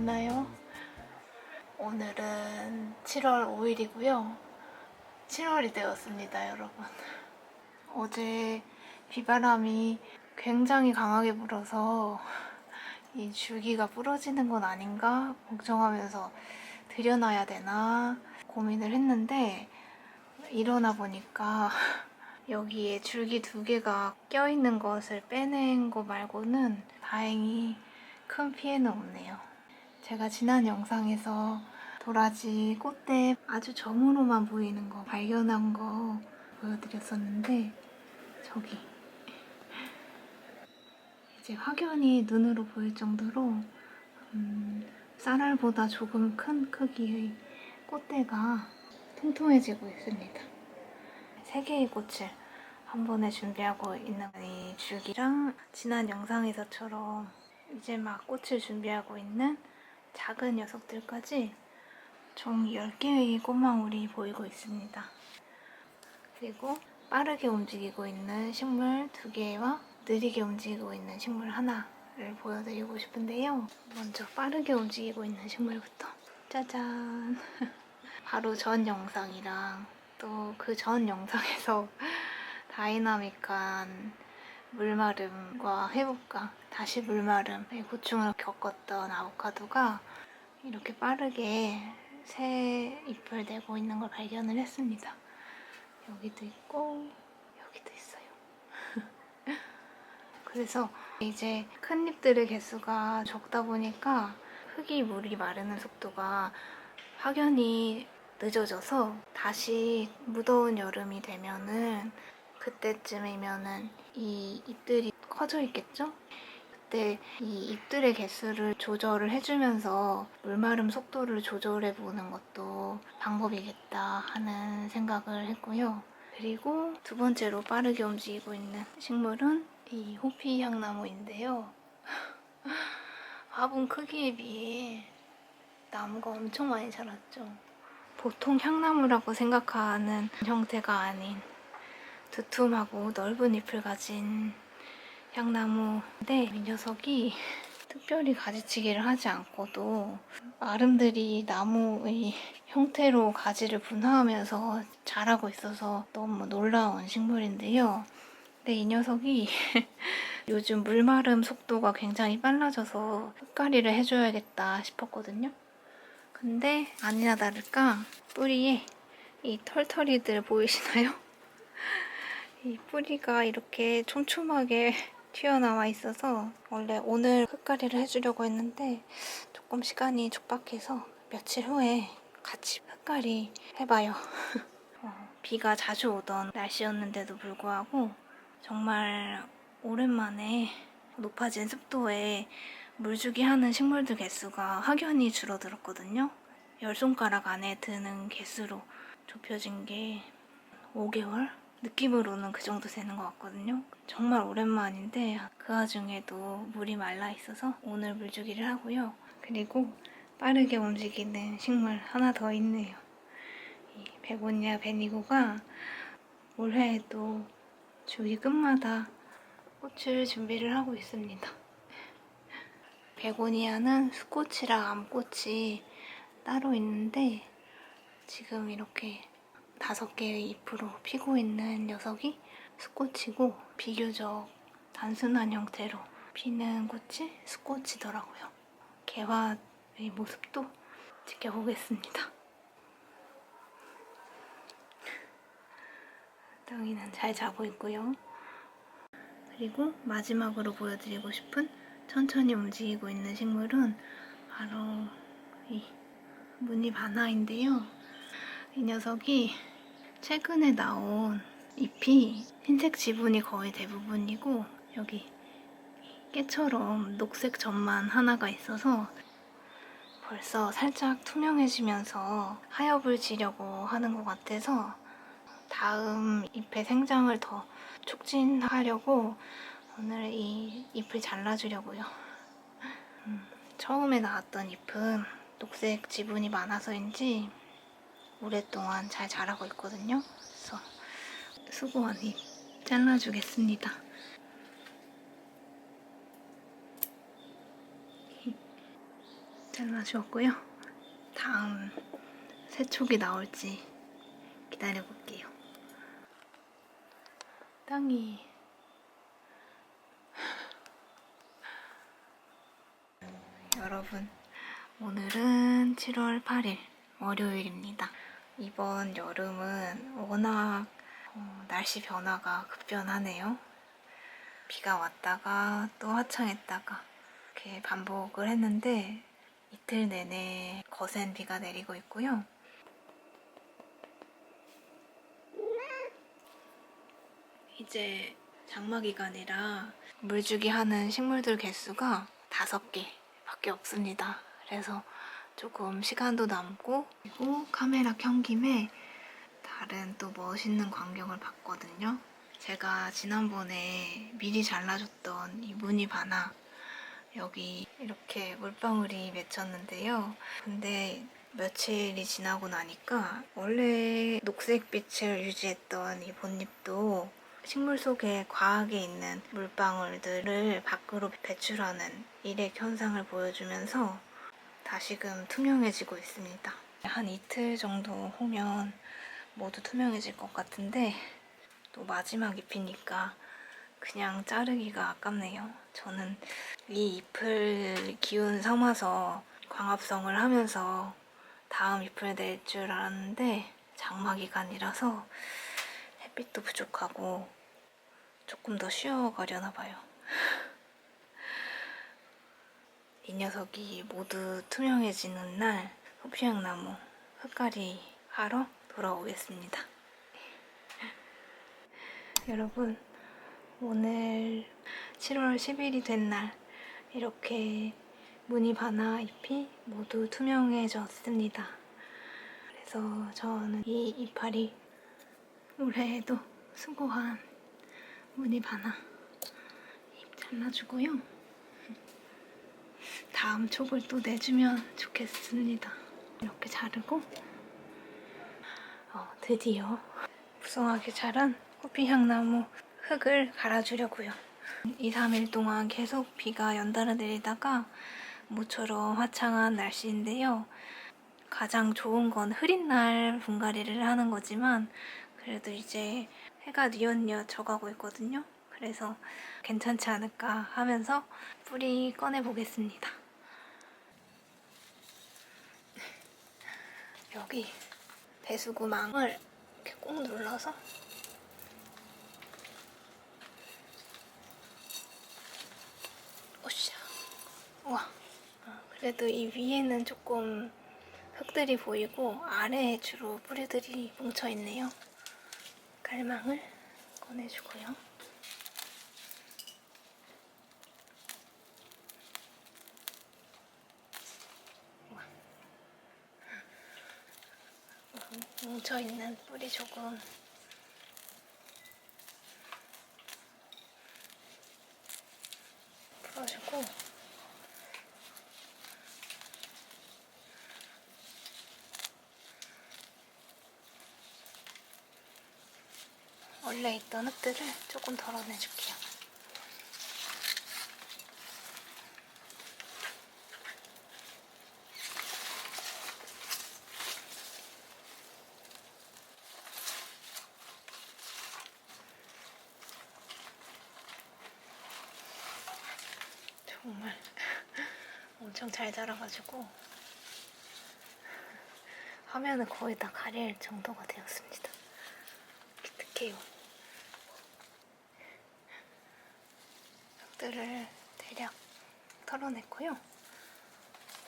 보셨나요? 오늘은 7월 5일이고요. 7월이 되었습니다, 여러분. 어제 비바람이 굉장히 강하게 불어서 이 줄기가 부러지는 건 아닌가 걱정하면서 들여놔야 되나 고민을 했는데, 일어나 보니까 여기에 줄기 2개가 껴있는 것을 빼낸 거 말고는 다행히 큰 피해는 없네요. 제가 지난 영상에서 도라지 꽃대 아주 점으로만 보이는 거 발견한 거 보여드렸었는데, 저기 이제 확연히 눈으로 보일 정도로 쌀알보다 조금 큰 크기의 꽃대가 통통해지고 있습니다. 3개의 꽃을 한 번에 준비하고 있는 이 줄기랑, 지난 영상에서처럼 이제 막 꽃을 준비하고 있는 작은 녀석들까지 총 10개의 꽃망울이 보이고 있습니다. 그리고 빠르게 움직이고 있는 식물 2개와 느리게 움직이고 있는 식물 하나를 보여드리고 싶은데요. 먼저 빠르게 움직이고 있는 식물부터 짜잔! 바로 전 영상이랑 또 그 전 영상에서 다이나믹한 물마름과 회복과 다시 물마름의 고충을 겪었던 아보카도가 이렇게 빠르게 새 잎을 내고 있는 걸 발견을 했습니다. 여기도 있고 여기도 있어요. 그래서 이제 큰 잎들의 개수가 적다 보니까 흙이 물이 마르는 속도가 확연히 늦어져서 다시 무더운 여름이 되면은, 그때쯤이면은 이 잎들이 커져 있겠죠? 그때 이 잎들의 개수를 조절을 해주면서 물마름 속도를 조절해 보는 것도 방법이겠다 하는 생각을 했고요. 그리고 2번째로 빠르게 움직이고 있는 식물은 이 호피 향나무인데요. 화분 크기에 비해 나무가 엄청 많이 자랐죠. 보통 향나무라고 생각하는 형태가 아닌 두툼하고 넓은 잎을 가진 향나무인데, 이 녀석이 특별히 가지치기를 하지 않고도 아름드리 나무의 형태로 가지를 분화하면서 자라고 있어서 너무 놀라운 식물인데요. 근데 이 녀석이 요즘 물마름 속도가 굉장히 빨라져서 흙갈이를 해줘야겠다 싶었거든요. 근데 아니나 다를까 뿌리에 이 털털이들 보이시나요? 이 뿌리가 이렇게 촘촘하게 튀어나와 있어서 원래 오늘 흙갈이를 해주려고 했는데 조금 시간이 촉박해서 며칠 후에 같이 흙갈이 해봐요. 비가 자주 오던 날씨였는데도 불구하고 정말 오랜만에 높아진 습도에 물주기 하는 식물들 개수가 확연히 줄어들었거든요. 10손가락 안에 드는 개수로 좁혀진 게 5개월? 느낌으로는 그 정도 되는 것 같거든요. 정말 오랜만인데 그 와중에도 물이 말라 있어서 오늘 물주기를 하고요. 그리고 빠르게 움직이는 식물 하나 더 있네요. 이 베고니아 베니고가 올해에도 주기 끝마다 꽃을 준비를 하고 있습니다. 베고니아는 수꽃이랑 암꽃이 따로 있는데, 지금 이렇게 5개의 잎으로 피고 있는 녀석이 수꽃이고, 비교적 단순한 형태로 피는 꽃이 수꽃이더라고요. 개화의 모습도 지켜보겠습니다. 땅이는 잘 자고 있고요. 그리고 마지막으로 보여드리고 싶은 천천히 움직이고 있는 식물은 바로 이 무늬바나인데요. 이 녀석이 최근에 나온 잎이 흰색 지분이 거의 대부분이고, 여기 깨처럼 녹색 점만 하나가 있어서 벌써 살짝 투명해지면서 하엽을 지려고 하는 것 같아서 다음 잎의 생장을 더 촉진하려고 오늘 이 잎을 잘라주려고요. 처음에 나왔던 잎은 녹색 지분이 많아서인지 오랫동안 잘 자라고 있거든요. 그래서 수고한 잎 잘라주겠습니다. 잘라주었고요. 다음 새촉이 나올지 기다려볼게요. 땅이 여러분, 오늘은 7월 8일 월요일입니다. 이번 여름은 워낙 날씨 변화가 급변하네요. 비가 왔다가 또 화창했다가 이렇게 반복을 했는데 이틀 내내 거센 비가 내리고 있고요. 이제 장마 기간이라 물주기 하는 식물들 개수가 5개밖에 없습니다. 그래서 조금 시간도 남고, 그리고 카메라 켠 김에 다른 또 멋있는 광경을 봤거든요. 제가 지난번에 미리 잘라줬던 이 무늬바나, 여기 이렇게 물방울이 맺혔는데요. 근데 며칠이 지나고 나니까 원래 녹색빛을 유지했던 이 봇잎도 식물 속에 과하게 있는 물방울들을 밖으로 배출하는 일액 현상을 보여주면서 다시금 투명해지고 있습니다. 한 이틀 정도 후면 모두 투명해질 것 같은데 또 마지막 잎이니까 그냥 자르기가 아깝네요. 저는 이 잎을 기운 삼아서 광합성을 하면서 다음 잎을 낼 줄 알았는데 장마 기간이라서 햇빛도 부족하고 조금 더 쉬어가려나 봐요. 이 녀석이 모두 투명해지는 날 호피향나무 흙갈이 하러 돌아오겠습니다. 여러분, 오늘 7월 10일이 된 날 이렇게 무늬바나 잎이 모두 투명해졌습니다. 그래서 저는 이 이파리 올해에도 수고한 무늬바나 잎 잘라주고요. 다음 촉을 또 내주면 좋겠습니다. 이렇게 자르고 드디어 무성하게 자란 호피향나무 흙을 갈아주려고요. 2, 3일 동안 계속 비가 연달아 내리다가 모처럼 화창한 날씨인데요. 가장 좋은 건 흐린 날 분갈이를 하는 거지만 그래도 이제 해가 뉘엿뉘엿 져가고 있거든요. 그래서 괜찮지 않을까 하면서 뿌리 꺼내 보겠습니다. 여기 배수구망을 이렇게 꾹 눌러서 오샤. 우와. 그래도 이 위에는 조금 흙들이 보이고 아래에 주로 뿌리들이 뭉쳐있네요. 갈망을 꺼내주고요. 뭉쳐있는 뿌리 조금 풀어주고 원래 있던 흙들을 조금 덜어내줄게요. 정말 엄청 잘 자라가지고 화면을 거의 다 가릴 정도가 되었습니다. 기특해요. 흙들을 대략 털어냈고요.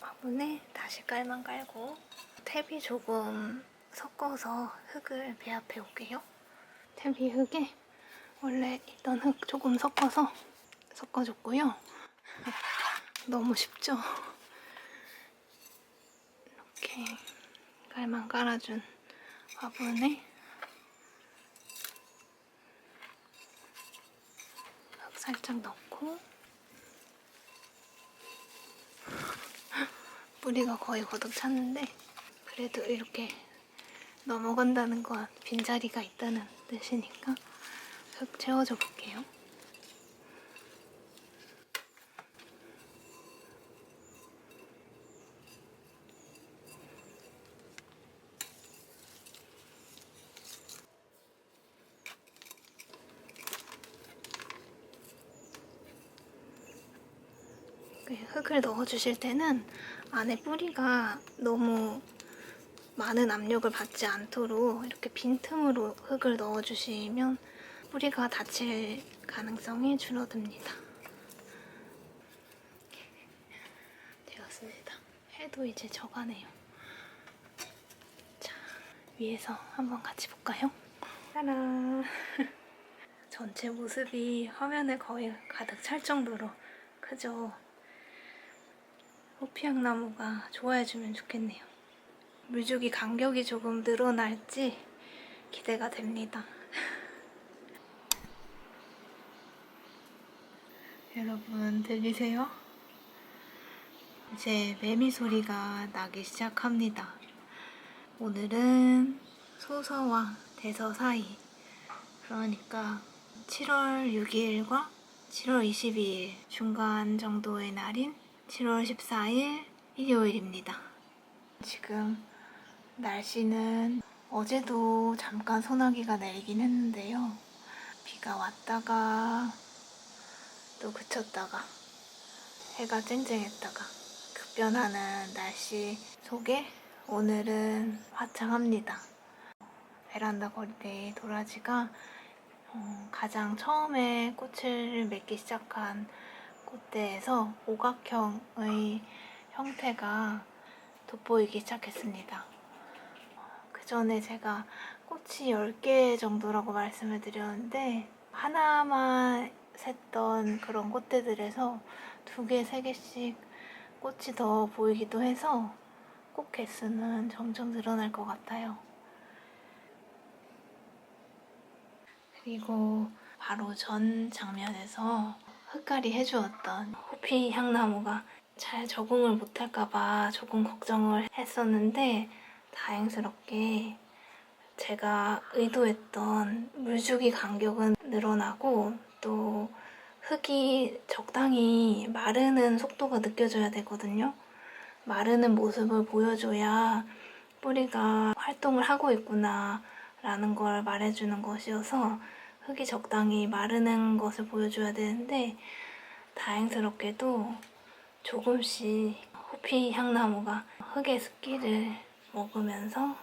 화분에 다시 깔만 깔고 퇴비 조금 섞어서 흙을 배합해 올게요. 퇴비 흙에 원래 있던 흙 조금 섞어줬고요. 너무 쉽죠? 이렇게 깔만 깔아준 화분에 흙 살짝 넣고 뿌리가 거의 걷어 찼는데 그래도 이렇게 넘어간다는 건 빈자리가 있다는 뜻이니까 흙 채워줘 볼게요. 흙을 넣어주실 때는 안에 뿌리가 너무 많은 압력을 받지 않도록 이렇게 빈틈으로 흙을 넣어주시면 뿌리가 다칠 가능성이 줄어듭니다. 되었습니다. 해도 이제 져가네요. 자, 위에서 한번 같이 볼까요? 짜란! 전체 모습이 화면에 거의 가득 찰 정도로 크죠? 호피향나무가 좋아해주면 좋겠네요. 물주기 간격이 조금 늘어날지 기대가 됩니다. 여러분 들리세요? 이제 매미 소리가 나기 시작합니다. 오늘은 소서와 대서 사이, 그러니까 7월 6일과 7월 22일 중간 정도의 날인 7월 14일 일요일입니다. 지금 날씨는 어제도 잠깐 소나기가 내리긴 했는데요. 비가 왔다가 또 그쳤다가 해가 쨍쨍했다가 급변하는 날씨 속에 오늘은 화창합니다. 베란다 거리의 도라지가 가장 처음에 꽃을 맺기 시작한 꽃대에서 오각형의 형태가 돋보이기 시작했습니다. 그 전에 제가 꽃이 10개 정도라고 말씀을 드렸는데 하나만 샜던 그런 꽃대들에서 2개, 3개씩 꽃이 더 보이기도 해서 꽃 개수는 점점 늘어날 것 같아요. 그리고 바로 전 장면에서 흙갈이 해주었던 호피 향나무가 잘 적응을 못할까봐 조금 걱정을 했었는데 다행스럽게 제가 의도했던 물주기 간격은 늘어나고 또 흙이 적당히 마르는 속도가 느껴져야 되거든요. 마르는 모습을 보여줘야 뿌리가 활동을 하고 있구나 라는 걸 말해주는 것이어서 흙이 적당히 마르는 것을 보여줘야 되는데 다행스럽게도 조금씩 호피 향나무가 흙의 습기를 먹으면서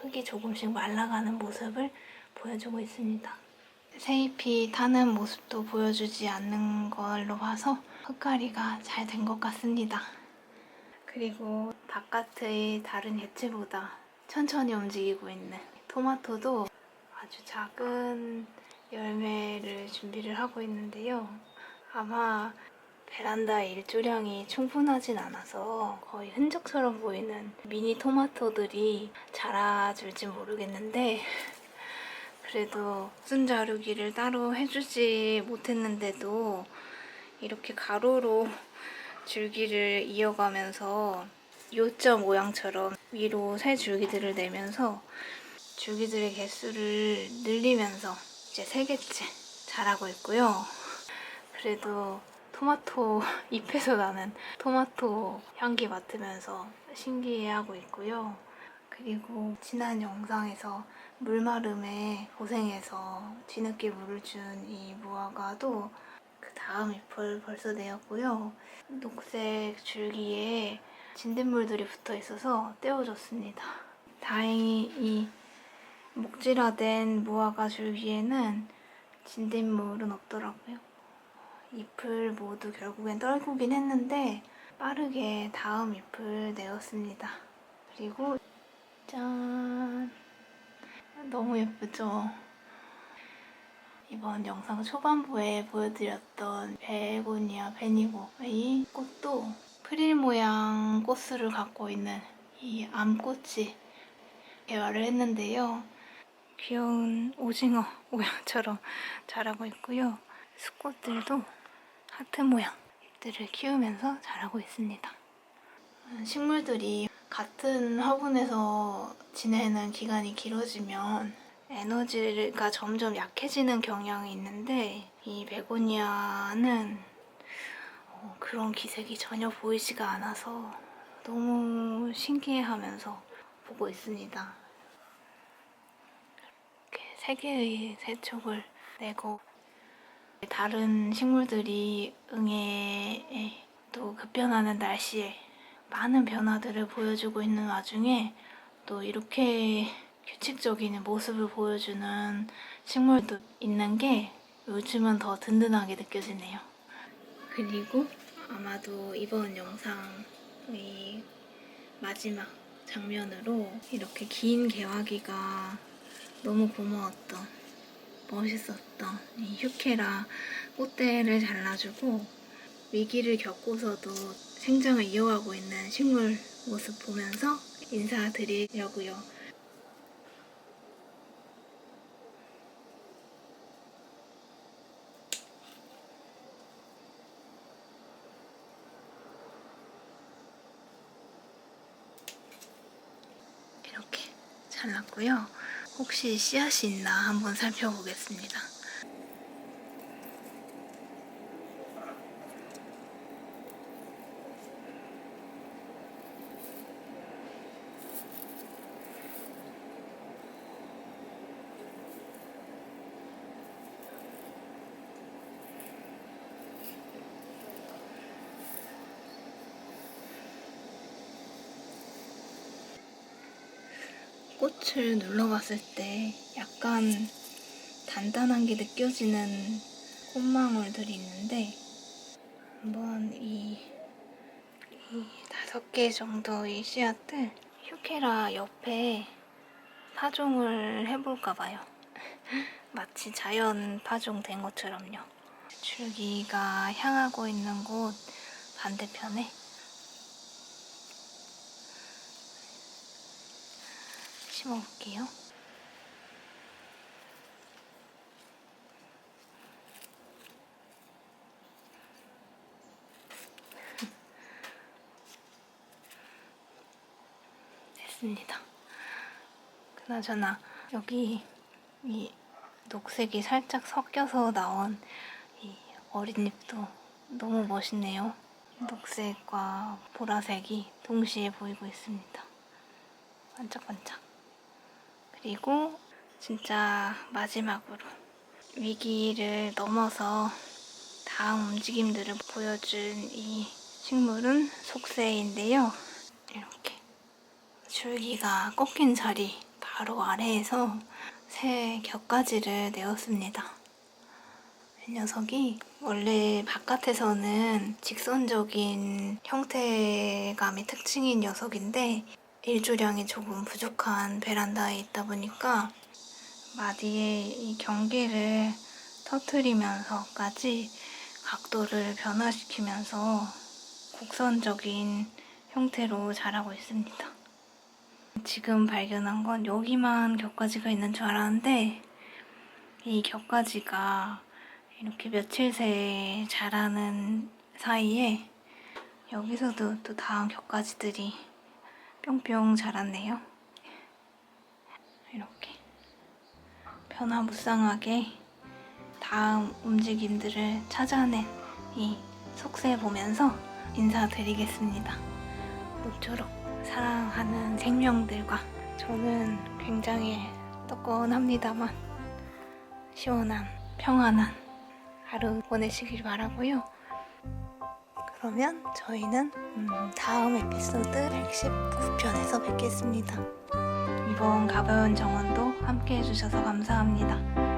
흙이 조금씩 말라가는 모습을 보여주고 있습니다. 새잎이 타는 모습도 보여주지 않는 걸로 봐서 흙갈이가 잘 된 것 같습니다. 그리고 바깥의 다른 예체보다 천천히 움직이고 있는 토마토도 아주 작은 열매를 준비를 하고 있는데요. 아마 베란다 일조량이 충분하진 않아서 거의 흔적처럼 보이는 미니 토마토들이 자라줄지 모르겠는데 그래도 순 자루기를 따로 해주지 못했는데도 이렇게 가로로 줄기를 이어가면서 요자 모양처럼 위로 새 줄기들을 내면서 줄기들의 개수를 늘리면서 이제 3개째 자라고 있고요. 그래도 토마토 잎에서 나는 토마토 향기 맡으면서 신기해하고 있고요. 그리고 지난 영상에서 물마름에 고생해서 뒤늦게 물을 준 이 무화과도 그 다음 잎을 벌써 내었고요. 녹색 줄기에 진딧물들이 붙어 있어서 떼어줬습니다. 다행히 이 목질화된 무화과 줄기에는 진딧물은 없더라고요. 잎을 모두 결국엔 떨구긴 했는데 빠르게 다음 잎을 내었습니다. 그리고 짠! 너무 예쁘죠? 이번 영상 초반부에 보여드렸던 베고니아 베니고의 꽃도 프릴 모양 꽃술을 갖고 있는 이 암꽃이 개화를 했는데요. 귀여운 오징어 모양처럼 자라고 있고요. 수꽃들도 하트 모양 잎들을 키우면서 자라고 있습니다. 식물들이 같은 화분에서 지내는 기간이 길어지면 에너지가 점점 약해지는 경향이 있는데 이 베고니아는 그런 기색이 전혀 보이지가 않아서 너무 신기해하면서 보고 있습니다. 이렇게 3개의 새촉을 내고 다른 식물들이 응애에 또 급변하는 날씨에 많은 변화들을 보여주고 있는 와중에 또 이렇게 규칙적인 모습을 보여주는 식물도 있는 게 요즘은 더 든든하게 느껴지네요. 그리고 아마도 이번 영상의 마지막 장면으로 이렇게 긴 개화기가 너무 고마웠던, 멋있었던 이 휴케라 꽃대를 잘라주고 위기를 겪고서도 생장을 이어가고 있는 식물 모습 보면서 인사드리려고요. 이렇게 잘랐고요. 혹시 씨앗이 있나 한번 살펴보겠습니다. 꽃을 눌러봤을 때 약간 단단한 게 느껴지는 꽃망울들이 있는데 한번 이 5개 정도의 씨앗들 휴케라 옆에 파종을 해볼까 봐요. 마치 자연 파종된 것처럼요. 줄기가 향하고 있는 곳 반대편에 심어볼게요. 됐습니다. 그나저나 여기 이 녹색이 살짝 섞여서 나온 이 어린 잎도 너무 멋있네요. 녹색과 보라색이 동시에 보이고 있습니다. 반짝반짝. 그리고 진짜 마지막으로 위기를 넘어서 다음 움직임들을 보여준 이 식물은 속새인데요. 이렇게 줄기가 꺾인 자리 바로 아래에서 새 격가지를 내었습니다. 이 녀석이 원래 바깥에서는 직선적인 형태감이 특징인 녀석인데 일조량이 조금 부족한 베란다에 있다 보니까 마디의 이 경계를 터트리면서까지 각도를 변화시키면서 곡선적인 형태로 자라고 있습니다. 지금 발견한 건 여기만 격가지가 있는 줄 알았는데 이 격가지가 이렇게 며칠 새에 자라는 사이에 여기서도 또 다음 격가지들이 뿅뿅 자랐네요. 이렇게 변화무쌍하게 다음 움직임들을 찾아낸 이 속새 보면서 인사드리겠습니다. 모쪼록 사랑하는 생명들과 저는 굉장히 뜨거운합니다만 시원한 평안한 하루 보내시길 바라고요. 그러면 저희는 다음 에피소드 119편에서 뵙겠습니다. 이번 가벼운 정원도 함께 해주셔서 감사합니다.